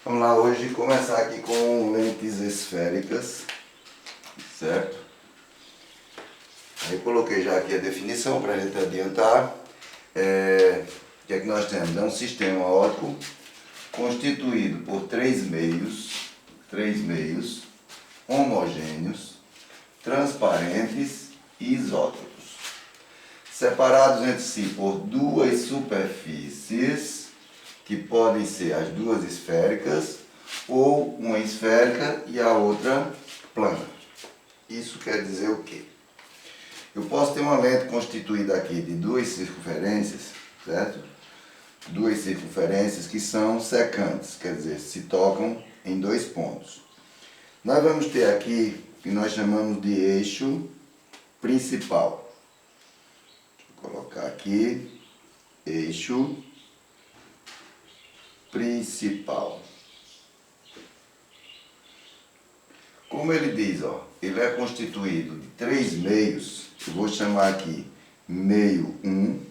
Vamos lá hoje começar aqui com lentes esféricas, certo? Aí coloquei já aqui a definição para a gente adiantar. O que é que nós temos? É um sistema óptico constituído por três meios homogêneos, transparentes e isótropos, separados entre si por duas superfícies, que podem ser as duas esféricas, ou uma esférica e a outra plana. Isso quer dizer o quê? Eu posso ter uma lente constituída aqui de duas circunferências, certo? Duas circunferências que são secantes, quer dizer, se tocam em dois pontos. Nós vamos ter aqui o que nós chamamos de eixo principal. Vou colocar aqui, eixo principal. Como ele diz, ele é constituído de três meios. Eu vou chamar aqui meio 1,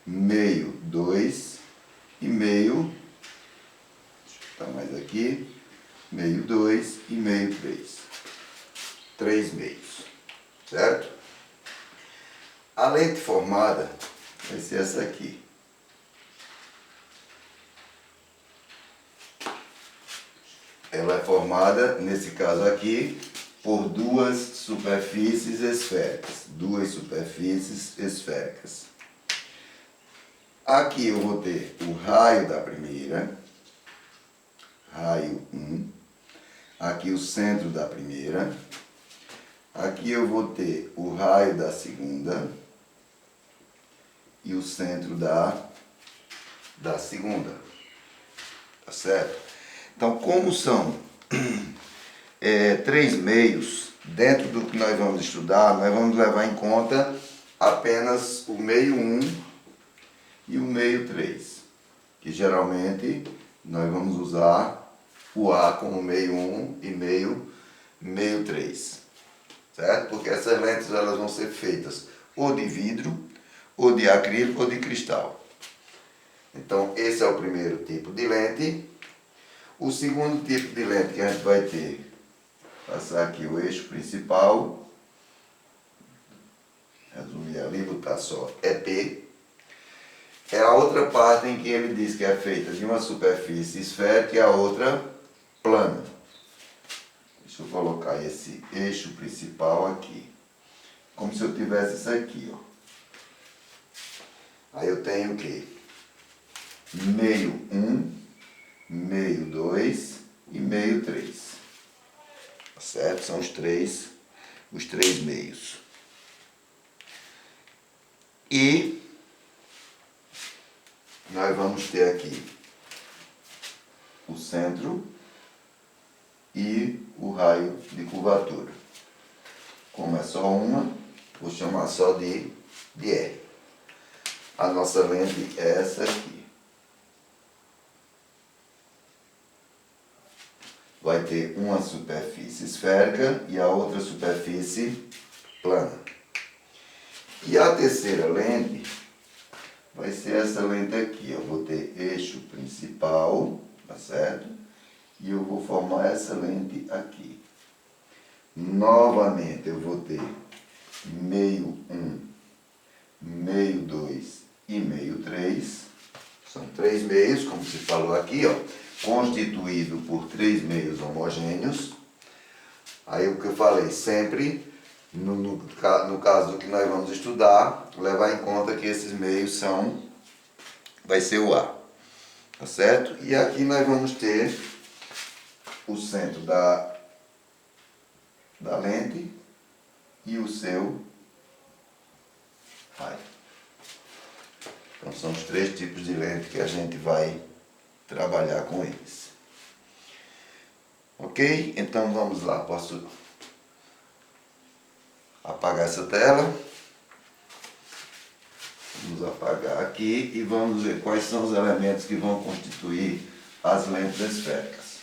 meio 2 e meio, deixa eu botar mais aqui, meio 2 e meio 3. Três meios, certo? A lente formada vai ser essa aqui. Ela é formada, nesse caso aqui, por duas superfícies esféricas. Duas superfícies esféricas. Aqui eu vou ter o raio da primeira, raio 1. Aqui o centro da primeira. Aqui eu vou ter o raio da segunda e o centro da segunda. Tá certo? Então, como são três meios, dentro do que nós vamos estudar, nós vamos levar em conta apenas o meio 1 e o meio 3, que geralmente nós vamos usar o A como meio 1 e meio 3, certo? Porque essas lentes elas vão ser feitas ou de vidro, ou de acrílico, ou de cristal. Então, esse é o primeiro tipo de lente. O segundo tipo de lente que a gente vai ter, passar aqui o eixo principal, resumir ali, botar só EP, é a outra parte em que ele diz que é feita de uma superfície esférica e a outra plana. Deixa eu colocar esse eixo principal aqui, como se eu tivesse isso aqui, Aí eu tenho o quê? Meio 1, meio 2 e meio 3. Certo? São os três meios. E nós vamos ter aqui o centro e o raio de curvatura. Como é só uma, vou chamar só de R. A nossa lente é essa aqui. Vai ter uma superfície esférica e a outra superfície plana. E a terceira lente vai ser essa lente aqui. Eu vou ter eixo principal, tá certo? E eu vou formar essa lente aqui. Novamente eu vou ter meio 1, meio 2 e meio 3. São três meios, como se falou aqui, constituído por três meios homogêneos. Aí o que eu falei, sempre, no caso do que nós vamos estudar, levar em conta que esses meios vai ser o A, tá certo? E aqui nós vamos ter o centro da lente e o seu raio. Então são os três tipos de lente que a gente vai trabalhar com eles. Ok? Então vamos lá, posso apagar essa tela. Vamos apagar aqui e vamos ver quais são os elementos que vão constituir as lentes esféricas.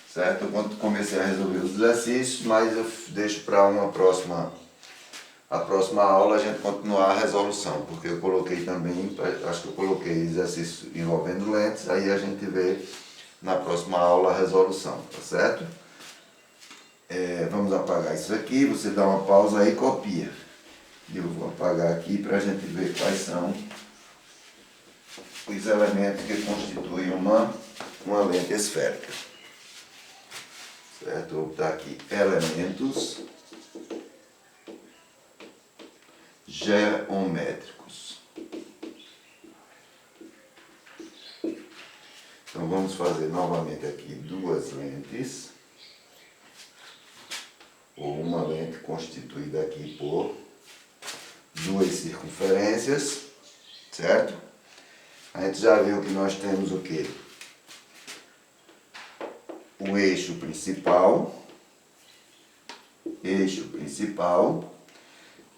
Certo? Eu comecei a resolver os exercícios, mas eu deixo para a próxima aula a gente continuar a resolução, porque eu coloquei também, acho que eu coloquei exercícios envolvendo lentes, aí a gente vê na próxima aula a resolução, tá certo? Vamos apagar isso aqui, você dá uma pausa aí e copia. Eu vou apagar aqui para a gente ver quais são os elementos que constituem uma lente esférica. Certo? Vou botar aqui elementos geométricos. Então vamos fazer novamente aqui duas lentes, ou uma lente constituída aqui por duas circunferências, certo? A gente já viu que nós temos o quê? O eixo principal,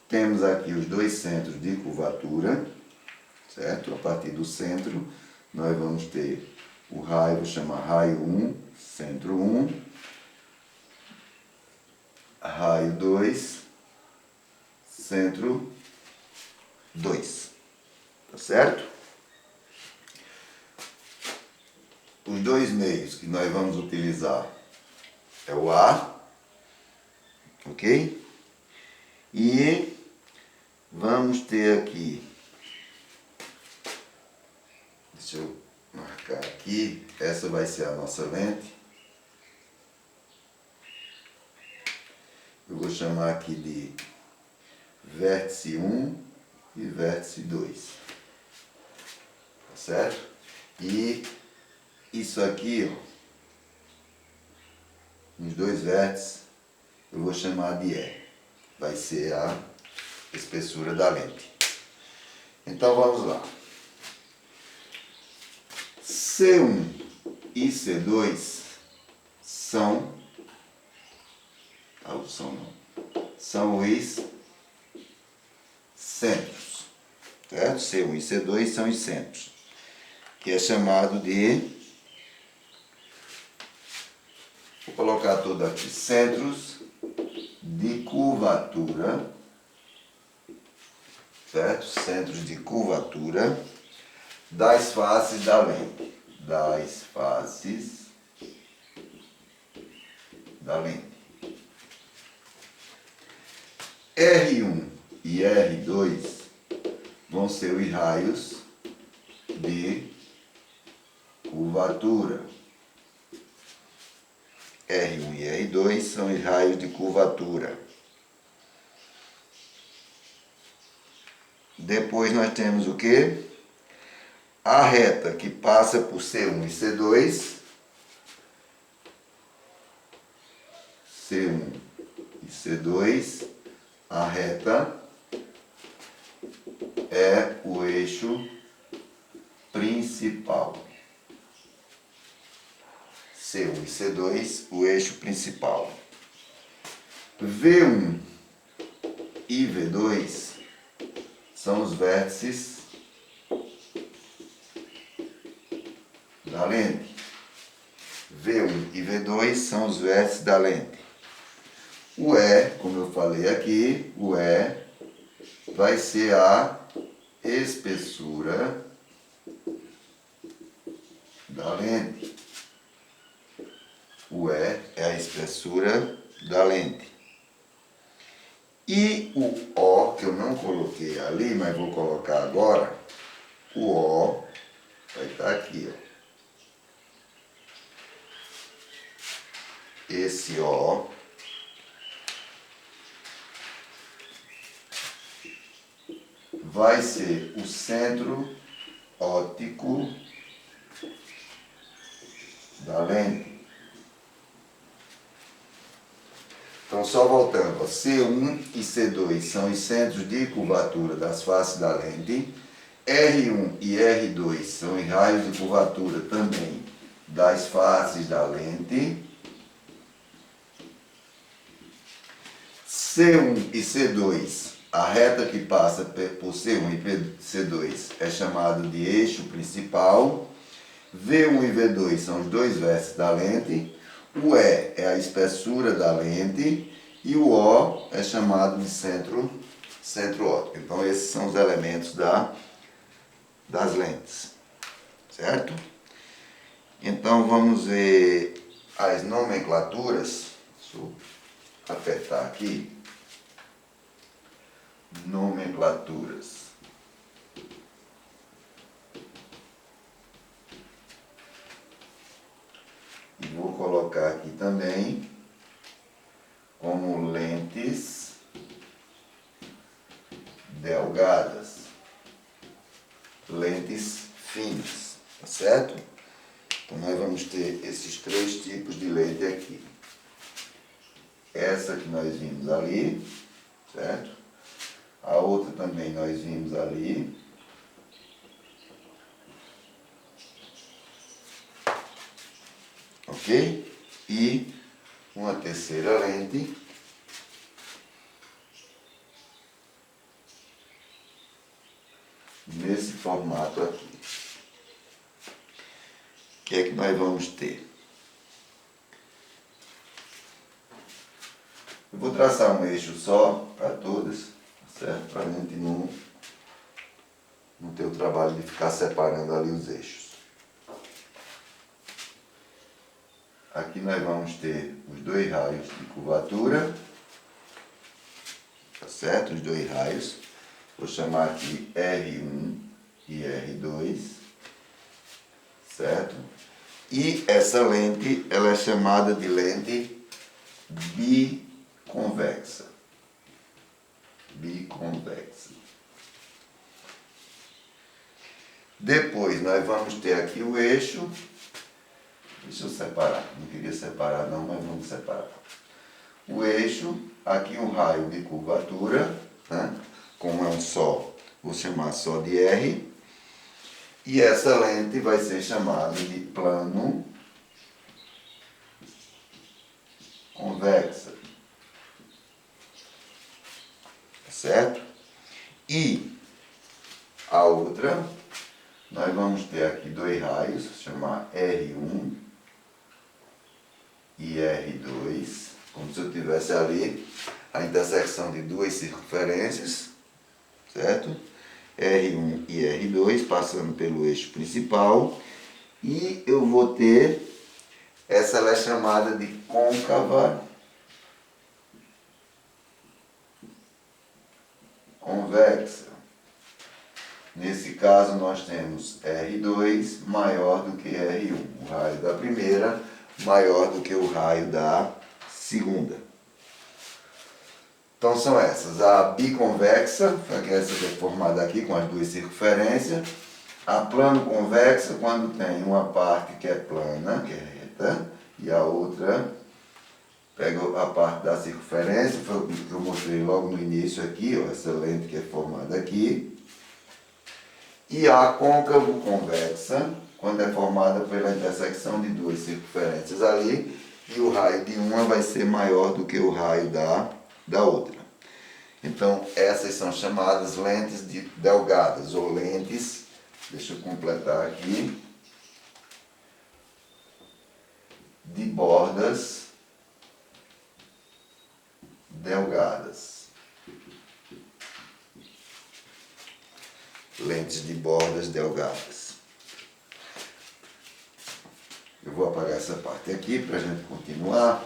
temos aqui os dois centros de curvatura, certo? A partir do centro, nós vamos ter o raio, vou chamar raio 1, centro 1, raio 2, centro 2, tá certo? Os dois meios que nós vamos utilizar é o A, ok? E vamos ter aqui, deixa eu marcar aqui, essa vai ser a nossa lente. Eu vou chamar aqui de vértice 1 e vértice 2, tá certo? E isso aqui, ó, os dois vértices, eu vou chamar de E. Vai ser a espessura da lente. Então vamos lá. C1 e C2 são os centros, certo? C1 e C2 são os centros, que é chamado de, vou colocar tudo aqui, centros de curvatura, certo? Centros de curvatura das faces da lente, das faces da lente. R1 e R2 vão ser os raios de curvatura. R1 e R2 são os raios de curvatura. Depois nós temos o quê? A reta que passa por C1 e C2. C1 e C2, a reta é o eixo principal. C1 e C2, o eixo principal. V1 e V2 são os vértices da lente. V1 e V2 são os vértices da lente. O E, como eu falei aqui, o E vai ser a espessura da lente. O E é a espessura da lente. E o O, que eu não coloquei ali, mas vou colocar agora, o O vai estar aqui, ó. Esse O vai ser o centro óptico da lente. Então, só voltando, ó, C1 e C2 são os centros de curvatura das faces da lente. R1 e R2 são os raios de curvatura também das faces da lente. C1 e C2, a reta que passa por C1 e C2 é chamado de eixo principal. V1 e V2 são os dois vértices da lente. O E é a espessura da lente e o O é chamado de centro óptico. Então esses são os elementos das lentes, certo? Então vamos ver as nomenclaturas. Deixa eu apertar aqui. Nomenclaturas. E vou colocar aqui também como lentes delgadas, lentes finas, tá certo? Então nós vamos ter esses três tipos de lente aqui. Essa que nós vimos ali, certo? A outra também nós vimos ali. Ok? E uma terceira lente nesse formato aqui. O que é que nós vamos ter? Eu vou traçar um eixo só para todas, certo? Para a gente não ter o trabalho de ficar separando ali os eixos. Aqui nós vamos ter os dois raios de curvatura, tá certo? Os dois raios. Vou chamar aqui R1 e R2, certo? E essa lente, ela é chamada de lente biconvexa. Biconvexa. Depois nós vamos ter aqui o eixo. Deixa eu separar. Não queria separar não, mas vamos separar. O eixo, aqui um raio de curvatura, né? Como é um só, vou chamar só de R. E essa lente vai ser chamada de plano convexa. Certo? E a outra, nós vamos ter aqui dois raios, chamar R1 e R2, como se eu tivesse ali a intersecção de duas circunferências, certo? R1 e R2 passando pelo eixo principal, e eu vou ter, essa ela é chamada de côncava convexa. Nesse caso nós temos R2 maior do que R1, o raio da primeira maior do que o raio da segunda. Então são essas, a biconvexa, que é essa que é formada aqui com as duas circunferências, a plano convexa, quando tem uma parte que é plana, que é reta, e a outra pega a parte da circunferência, foi o que eu mostrei logo no início aqui, ó, essa lente que é formada aqui, e a côncavo convexa, quando é formada pela intersecção de duas circunferências ali, e o raio de uma vai ser maior do que o raio da outra. Então, essas são chamadas lentes delgadas, ou lentes, deixa eu completar aqui, de bordas delgadas. Lentes de bordas delgadas. Eu vou apagar essa parte aqui para a gente continuar.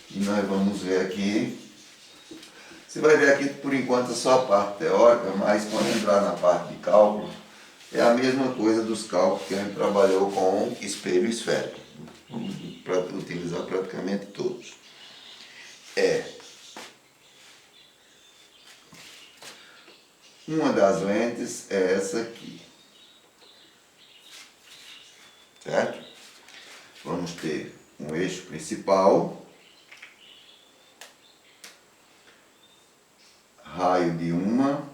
E nós vamos ver aqui. Você vai ver aqui por enquanto só a parte teórica, mas quando entrar na parte de cálculo, é a mesma coisa dos cálculos que a gente trabalhou com espelho esférico. Vamos utilizar praticamente todos. Uma das lentes é essa aqui, certo? Vamos ter um eixo principal, raio de uma,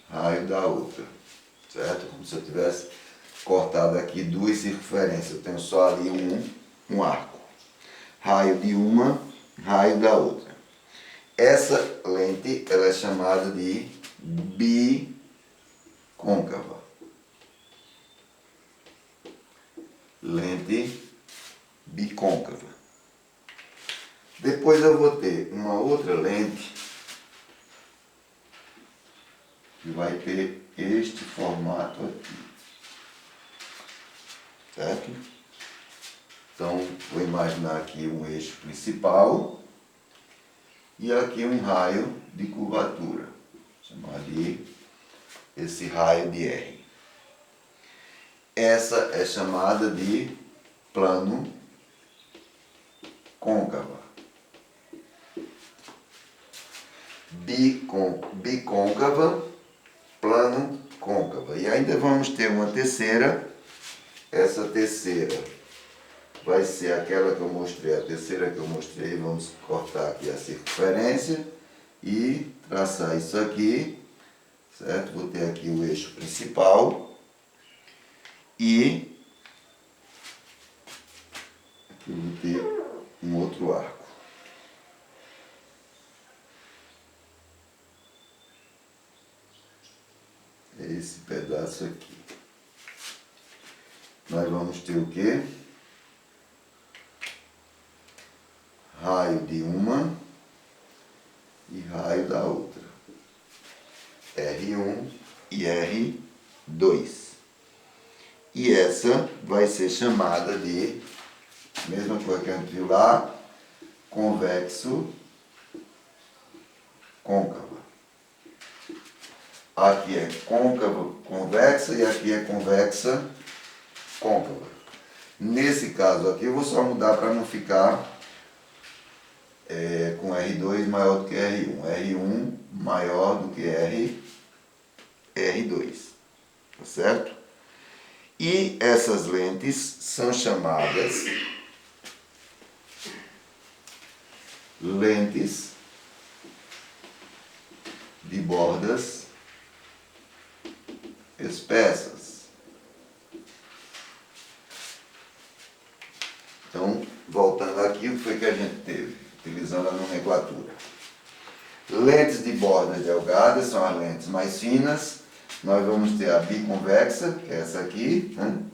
raio da outra, certo? Como se eu tivesse cortado aqui duas circunferências, eu tenho só ali um arco. Raio de uma, raio da outra. Essa lente ela é chamada de bicôncava. Lente bicôncava. Depois eu vou ter uma outra lente que vai ter este formato aqui. Certo? Então, vou imaginar aqui um eixo principal e aqui um raio de curvatura. Vou chamar de esse raio de R. Essa é chamada de plano côncava. Bicôncava, plano côncava. E ainda vamos ter uma terceira. Essa terceira vai ser aquela que eu mostrei, a terceira que eu mostrei. Vamos cortar aqui a circunferência e traçar isso aqui, certo? Vou ter aqui o eixo principal e aqui eu vou ter um outro arco. Esse pedaço aqui. Nós vamos ter o quê? Raio de uma e raio da outra. R1 e R2. E essa vai ser chamada de, mesma coisa que a gente viu lá, convexo côncava. Aqui é côncava convexa e aqui é convexa côncava. Nesse caso aqui eu vou só mudar para não ficar com R2 maior do que R1. R1 maior do que R2. Tá certo? E essas lentes são chamadas lentes de bordas espessas. Então, voltando aqui, o que foi que a gente teve? Utilizando a nomenclatura. Lentes de bordas delgadas são as lentes mais finas. Nós vamos ter a biconvexa, que é essa aqui, né?